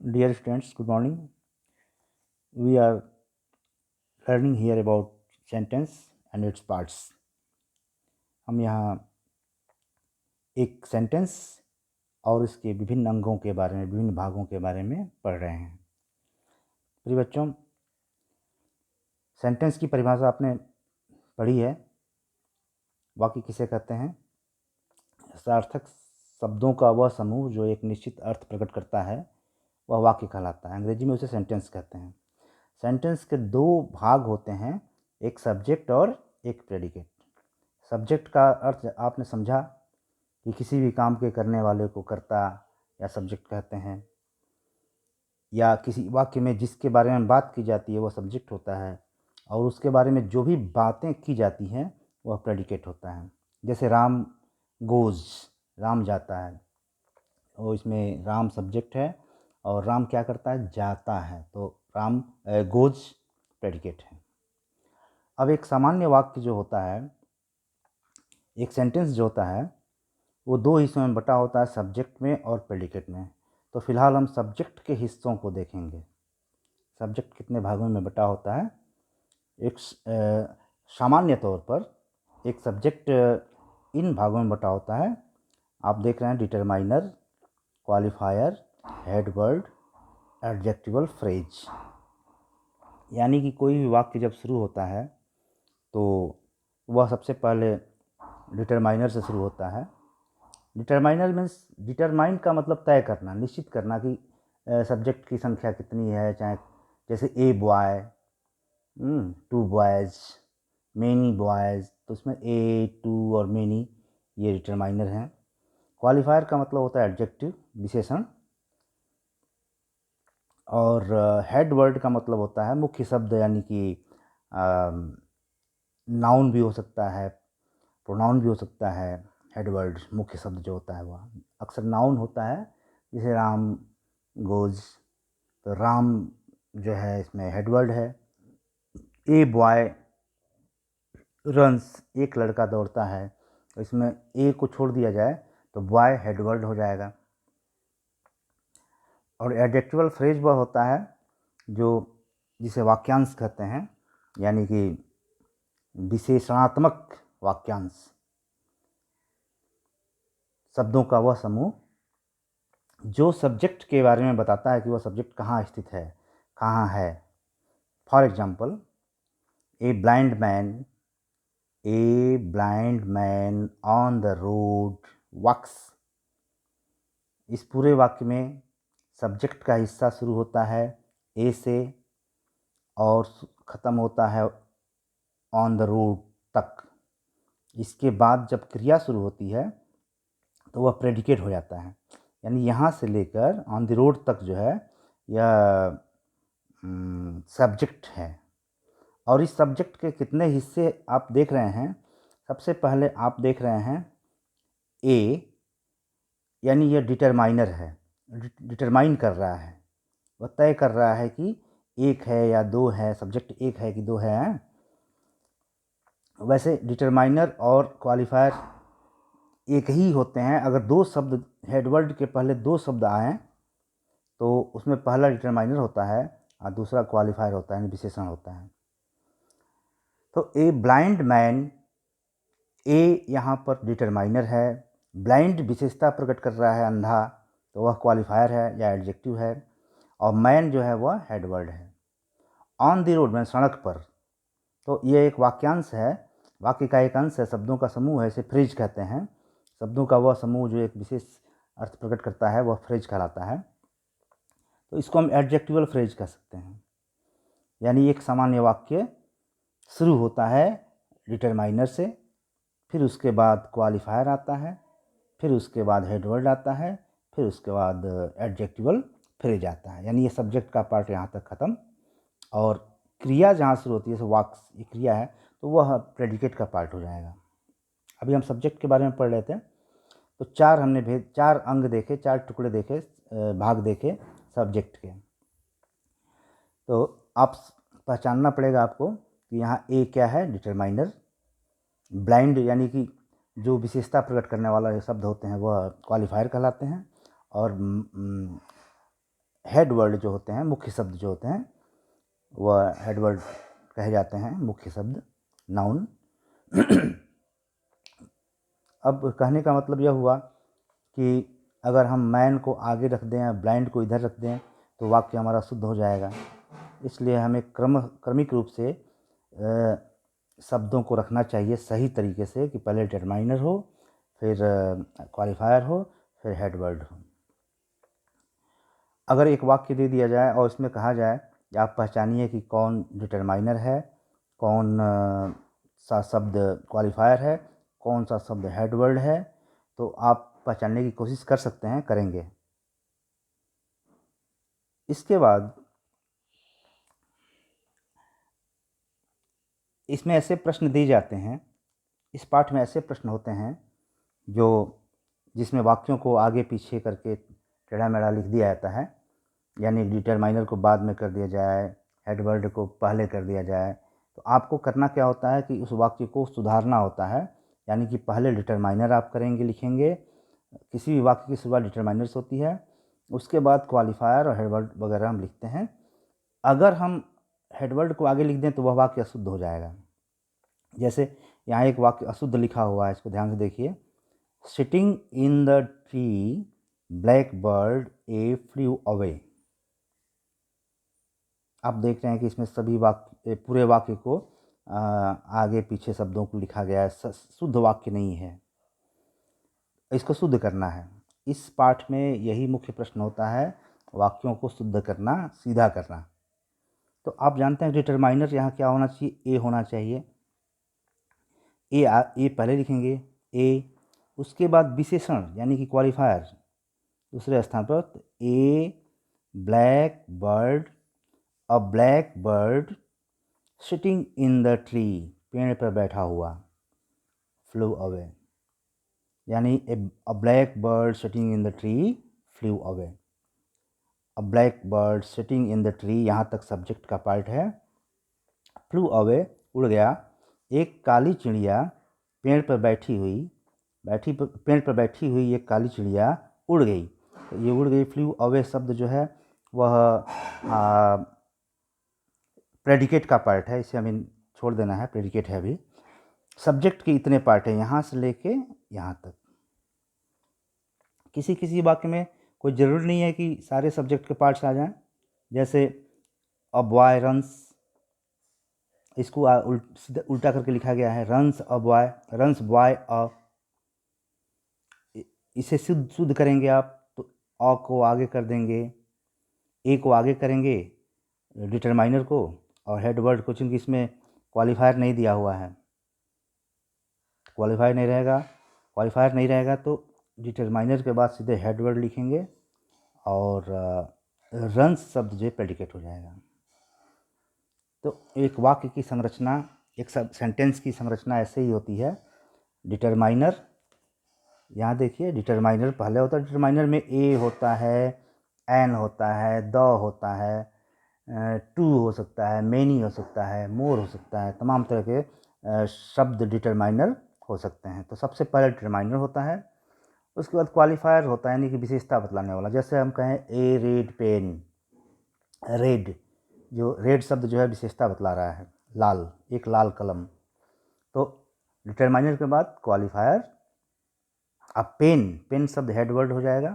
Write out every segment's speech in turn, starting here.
Dear students, good morning. We are learning here about sentence and its parts. हम यहाँ एक sentence और इसके विभिन्न अंगों के बारे में, विभिन्न भागों के बारे में पढ़ रहे हैं। प्रिय बच्चों, सेंटेंस की परिभाषा आपने पढ़ी है। वाक्य किसे कहते हैं? सार्थक शब्दों का वह समूह जो एक निश्चित अर्थ प्रकट करता है वह वाक्य कहलाता है। अंग्रेजी में उसे सेंटेंस कहते हैं। सेंटेंस के दो भाग होते हैं, एक सब्जेक्ट और एक प्रेडिकेट। सब्जेक्ट का अर्थ आपने समझा कि किसी भी काम के करने वाले को कर्ता या सब्जेक्ट कहते हैं, या किसी वाक्य में जिसके बारे में बात की जाती है वह सब्जेक्ट होता है, और उसके बारे में जो भी बातें की जाती हैं वह प्रेडिकेट होता है। जैसे राम गोज़, राम जाता है, और इसमें राम सब्जेक्ट है और राम क्या करता है? जाता है, तो राम गोज़ प्रेडिकेट है। अब एक सामान्य वाक्य जो होता है, एक सेंटेंस जो होता है, वो दो हिस्सों में बटा होता है, सब्जेक्ट में और प्रेडिकेट में। तो फिलहाल हम सब्जेक्ट के हिस्सों को देखेंगे। सब्जेक्ट कितने भागों में बटा होता है? एक सामान्य तौर पर एक सब्जेक्ट इन भागों में बटा होता है। आप देख रहे हैं, determiner, qualifier, headword, adjectival phrase. यानी कि कोई भी वाक्य जब शुरू होता है तो वह सबसे पहले डिटरमाइनर से शुरू होता है। डिटरमाइनर मीन्स, डिटरमाइन का मतलब तय करना, निश्चित करना कि सब्जेक्ट की संख्या कितनी है। चाहे जैसे a boy, 2 boys, many boys, तो उसमें ए, 2 और मेनी ये डिटरमाइनर हैं। क्वालिफायर का मतलब होता है एडजेक्टिव, विशेषण। और हेड वर्ड का मतलब होता है मुख्य शब्द, यानी कि नाउन भी हो सकता है, प्रोनाउन भी हो सकता है। हेड वर्ड मुख्य शब्द जो होता है वह अक्सर नाउन होता है। जैसे राम गोज़, तो राम जो है इसमें हेड वर्ड है। ए बॉय रन्स, एक लड़का दौड़ता है, तो इसमें ए को छोड़ दिया जाए तो बॉय हेड वर्ड हो जाएगा। और एडजेक्टिवल फ्रेज वह होता है जो जिसे वाक्यांश कहते हैं, यानी कि विशेषणात्मक वाक्यांश, शब्दों का वह समूह जो सब्जेक्ट के बारे में बताता है कि वह सब्जेक्ट कहाँ स्थित है, कहाँ है। For example, a blind man on the road walks. इस पूरे वाक्य में सब्जेक्ट का हिस्सा शुरू होता है ए से और ख़त्म होता है ऑन द रोड तक। इसके बाद जब क्रिया शुरू होती है तो वह प्रेडिकेट हो जाता है, यानी यहाँ से लेकर ऑन द रोड तक जो है यह सब्जेक्ट है। और इस सब्जेक्ट के कितने हिस्से आप देख रहे हैं? सबसे पहले आप देख रहे हैं ए, यानी यह डिटरमाइनर है, डिटरमाइन कर रहा है, वह तय कर रहा है कि एक है या दो है, सब्जेक्ट एक है कि दो है। वैसे डिटरमाइनर और क्वालिफायर एक ही होते हैं। अगर दो शब्द, हेडवर्ड के पहले दो शब्द आएँ तो उसमें पहला डिटरमाइनर होता है और दूसरा क्वालिफायर होता है, विशेषण होता है। तो ए ब्लाइंड मैन, ए यहाँ पर डिटरमाइनर है, ब्लाइंड विशेषता प्रकट कर रहा है, अंधा, तो वह क्वालिफायर है या एडजेक्टिव है, और मैन जो है वह हेडवर्ड है। ऑन द रोड में, सड़क पर, तो ये एक वाक्यांश है, वाक्य का एक अंश है, शब्दों का समूह है, इसे फ्रेज कहते हैं। शब्दों का वह समूह जो एक विशेष अर्थ प्रकट करता है वह फ्रेज कहलाता है। तो इसको हम एडजेक्टिवल फ्रेज कह सकते हैं। यानी एक सामान्य वाक्य शुरू होता है डिटरमाइनर से, फिर उसके बाद क्वालिफायर आता है, फिर उसके बाद हेडवर्ड आता है, फिर उसके बाद एडजेक्टिवल फ्रेज आता है। यानी ये सब्जेक्ट का पार्ट यहाँ तक ख़त्म। और क्रिया जहाँ शुरू होती है, जैसे वॉक्स, ये क्रिया है, तो वह प्रेडिकेट का पार्ट हो जाएगा। अभी हम सब्जेक्ट के बारे में पढ़ रहे थे, तो चार अंग देखे, चार टुकड़े देखे, भाग देखे सब्जेक्ट के। तो आप पहचानना पड़ेगा आपको कि यहाँ ए क्या है? डिटरमाइनर। ब्लाइंड यानी कि जो विशेषता प्रकट करने वाला शब्द होते हैं वह क्वालिफायर कहलाते हैं। और हेड वर्ड जो होते हैं, मुख्य शब्द जो होते हैं, वह हेड वर्ड कहे जाते हैं, मुख्य शब्द, नाउन। अब कहने का मतलब यह हुआ कि अगर हम मैन को आगे रख दें या ब्लाइंड को इधर रख दें तो वाक्य हमारा शुद्ध हो जाएगा। इसलिए हमें क्रमिक रूप से शब्दों को रखना चाहिए सही तरीके से, कि पहले डिटरमाइनर हो, फिर क्वालिफायर हो, फिर हेड वर्ड हो। अगर एक वाक्य दे दिया जाए और इसमें कहा जाए कि आप पहचानिए कि कौन डिटरमाइनर है, कौन सा शब्द क्वालिफायर है, कौन सा शब्द हेड वर्ड है, तो आप पहचानने की कोशिश कर सकते हैं, करेंगे। इसके बाद इसमें ऐसे प्रश्न दिए जाते हैं, इस पाठ में ऐसे प्रश्न होते हैं जो जिसमें वाक्यों को आगे पीछे करके टेढ़ा मेढ़ा लिख दिया जाता है, यानी डिटरमाइनर को बाद में कर दिया जाए, हेड वर्ड को पहले कर दिया जाए। तो आपको करना क्या होता है कि उस वाक्य को सुधारना होता है, यानी कि पहले डिटरमाइनर आप करेंगे, लिखेंगे। किसी भी वाक्य की शुरुआत डिटरमाइनर से होती है, उसके बाद क्वालिफायर और हेड वर्ड वगैरह हम लिखते हैं। अगर हम हेड वर्ड को आगे लिख दें तो वह वाक्य अशुद्ध हो जाएगा। जैसे यहाँ एक वाक्य अशुद्ध लिखा हुआ है, इसको ध्यान से देखिए। Sitting in the tree black bird A flu away. आप देख रहे हैं कि इसमें सभी वाक्य, पूरे वाक्य को आगे पीछे शब्दों को लिखा गया है, शुद्ध वाक्य नहीं है। इसको शुद्ध करना है। इस पाठ में यही मुख्य प्रश्न होता है, वाक्यों को शुद्ध करना, सीधा करना। तो आप जानते हैं डिटरमाइनर यहाँ क्या होना चाहिए, ए होना चाहिए। ए पहले लिखेंगे, ए। उसके बाद विशेषण यानी कि क्वालिफायर दूसरे स्थान पर, a black bird, a black bird sitting in the tree, पेड़ पर बैठा हुआ, फ्लू अवे, यानी a black bird sitting in the tree flew away. A black bird sitting in the tree, यहाँ तक सब्जेक्ट का पार्ट है। फ्लू अवे, उड़ गया। एक काली चिड़िया पेड़ पर बैठी हुई, पेड़ पर बैठी हुई एक काली चिड़िया उड़ गई। तो ये उड़ गई, फ्लू अवे शब्द जो है वह प्रेडिकेट का पार्ट है, इसे हमें छोड़ देना है, प्रेडिकेट है अभी। सब्जेक्ट के इतने पार्ट हैं, यहाँ से लेके यहाँ तक। किसी किसी वाक्य में कोई ज़रूरी नहीं है कि सारे सब्जेक्ट के पार्ट्स आ जाएं। जैसे अ बॉय रन्स, इसको उल्टा करके लिखा गया है, runs a boy, runs boy a. इसे शुद्ध करेंगे आप तो अ को आगे कर देंगे, ए को आगे करेंगे डिटरमाइनर को, और हेड वर्ड को, चूँकि इसमें क्वालिफायर नहीं दिया हुआ है, क्वालिफायर नहीं रहेगा तो डिटरमाइनर के बाद सीधे हेड वर्ड लिखेंगे और रन्स शब्द जो प्रेडिकेट हो जाएगा। तो एक वाक्य की संरचना, एक सेंटेंस की संरचना ऐसे ही होती है। डिटरमाइनर, यहाँ देखिए डिटरमाइनर पहले होता है, डिटरमाइनर में ए होता है, एन होता है, द होता है, टू हो सकता है, मेनी हो सकता है, मोर हो सकता है, तमाम तरह के शब्द डिटरमाइनर हो सकते हैं। तो सबसे पहले डिटरमाइनर होता है, उसके बाद क्वालिफायर होता है, यानी कि विशेषता बतलाने वाला। जैसे हम कहें ए रेड पेन, रेड, जो रेड शब्द जो है विशेषता बतला रहा है, लाल, एक लाल कलम। तो डिटरमाइनर के बाद क्वालिफायर। अब पेन शब्द हेड वर्ड हो जाएगा।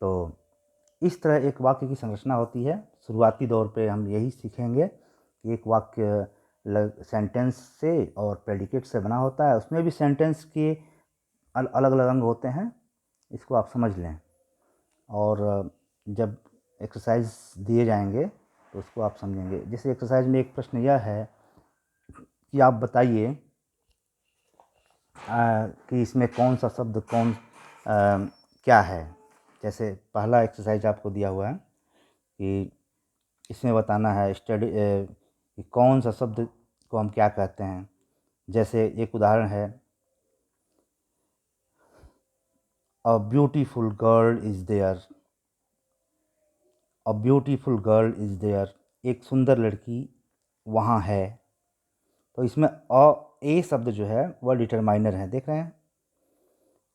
तो इस तरह एक वाक्य की संरचना होती है। शुरुआती दौर पे हम यही सीखेंगे कि एक वाक्य सेंटेंस से और प्रेडिकेट से बना होता है, उसमें भी सेंटेंस के अलग अलग अंग होते हैं, इसको आप समझ लें। और जब एक्सरसाइज दिए जाएंगे तो उसको आप समझेंगे। जैसे एक्सरसाइज में एक प्रश्न यह है कि आप बताइए कि इसमें कौन सा शब्द क्या है। जैसे पहला एक्सरसाइज आपको दिया हुआ है कि इसमें बताना है स्टडी कि कौन सा शब्द को हम क्या कहते हैं। जैसे एक उदाहरण है, a beautiful girl is there, a beautiful girl is there, एक सुंदर लड़की वहाँ है। तो इसमें ए शब्द जो है वह डिटरमाइनर है, देख रहे हैं।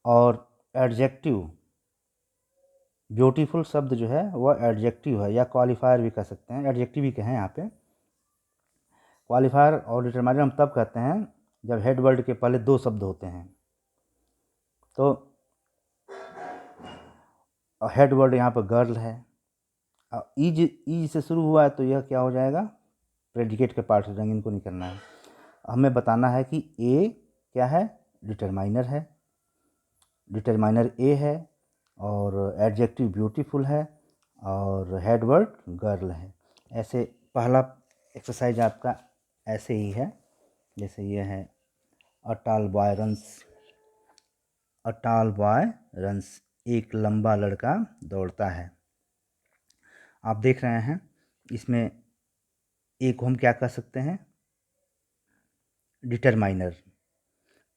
और एडजेक्टिव ब्यूटीफुल शब्द जो है वह एडजेक्टिव है या क्वालिफायर भी कह सकते हैं, एडजेक्टिव ही कहें यहाँ पे। क्वालिफायर और डिटरमाइनर हम तब कहते हैं जब हेड वर्ड के पहले दो शब्द होते हैं। तो हेड वर्ड यहाँ पर गर्ल है, ईज से शुरू हुआ है तो यह क्या हो जाएगा, प्रेडिकेट के पार्ट से, रंगीन को नहीं करना है। हमें बताना है कि ए क्या है, डिटरमाइनर है, डिटरमाइनर ए है, और एडजेक्टिव ब्यूटीफुल है, और हेड वर्ड गर्ल है। ऐसे पहला एक्सरसाइज आपका ऐसे ही है, जैसे ये है a tall boy runs, a tall boy runs, एक लंबा लड़का दौड़ता है। आप देख रहे हैं इसमें ए को हम क्या कह सकते हैं, डिटरमाइनर,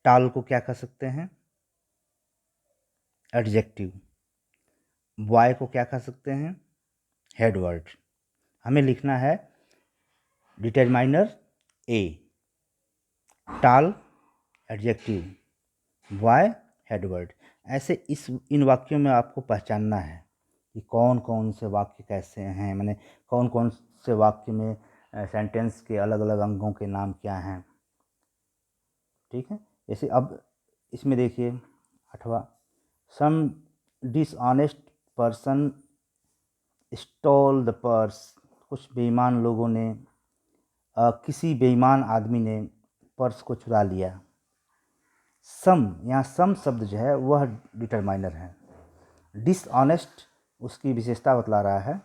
टॉल को क्या कह सकते हैं, एडजेक्टिव, बॉय को क्या कह सकते हैं, हेड वर्ड। हमें लिखना है determiner a, tall adjective, boy head word. ऐसे इन वाक्यों में आपको पहचानना है कि कौन कौन से वाक्य कैसे हैं, माने कौन कौन से वाक्य में सेंटेंस के अलग अलग अंगों के नाम क्या हैं। ठीक है, जैसे अब इसमें देखिए 8वां, some dishonest person stole the purse, कुछ बेईमान लोगों ने किसी बेईमान आदमी ने पर्स को चुरा लिया। सम, यहाँ सम शब्द जो है वह डिटरमाइनर है, डिसऑनेस्ट उसकी विशेषता बतला रहा है,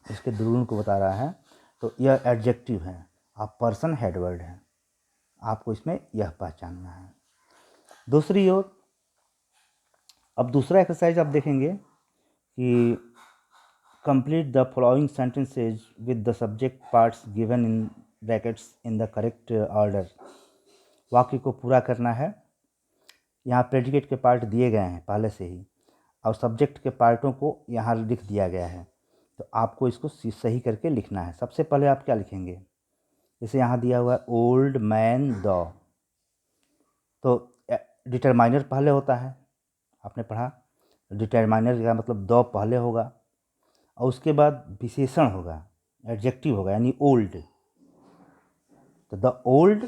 इसके दुर्गुण को बता रहा है, तो यह एडजेक्टिव है, आप पर्सन हेड वर्ड है, आपको इसमें यह पहचानना है। दूसरी ओर अब दूसरा एक्सरसाइज आप देखेंगे कि complete the following sentences with the subject parts given in brackets in the correct order. वाक्य को पूरा करना है, यहाँ प्रेडिकेट के पार्ट दिए गए हैं पहले से ही, और सब्जेक्ट के पार्टों को यहाँ लिख दिया गया है, तो आपको इसको सही करके लिखना है। सबसे पहले आप क्या लिखेंगे, जैसे यहाँ दिया हुआ है ओल्ड मैन द, तो डिटरमाइनर पहले होता है, आपने पढ़ा, डिटरमाइनर का मतलब द पहले होगा, और उसके बाद विशेषण होगा, एडजेक्टिव होगा, यानी ओल्ड, तो द ओल्ड,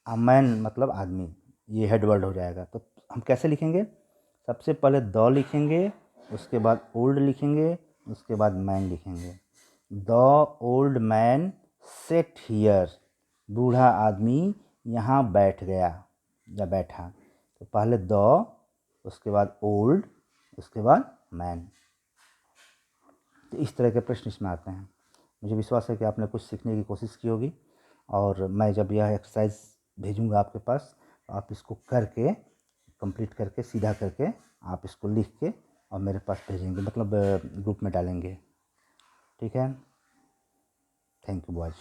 मैन मतलब आदमी, ये हेड वर्ड हो जाएगा। तो हम कैसे लिखेंगे, सबसे पहले द लिखेंगे, उसके बाद ओल्ड लिखेंगे, उसके बाद मैन लिखेंगे। The old man set here, बूढ़ा आदमी यहाँ बैठ गया या बैठा, तो पहले द, उसके बाद ओल्ड, उसके बाद मैन। तो इस तरह के प्रश्न इसमें आते हैं। मुझे विश्वास है कि आपने कुछ सीखने की कोशिश की होगी, और मैं जब यह एक्सरसाइज भेजूँगा आपके पास, तो आप इसको करके कंप्लीट करके सीधा करके आप इसको लिख के और मेरे पास भेजेंगे, मतलब ग्रुप में डालेंगे। ठीक है, थैंक यू बॉयज।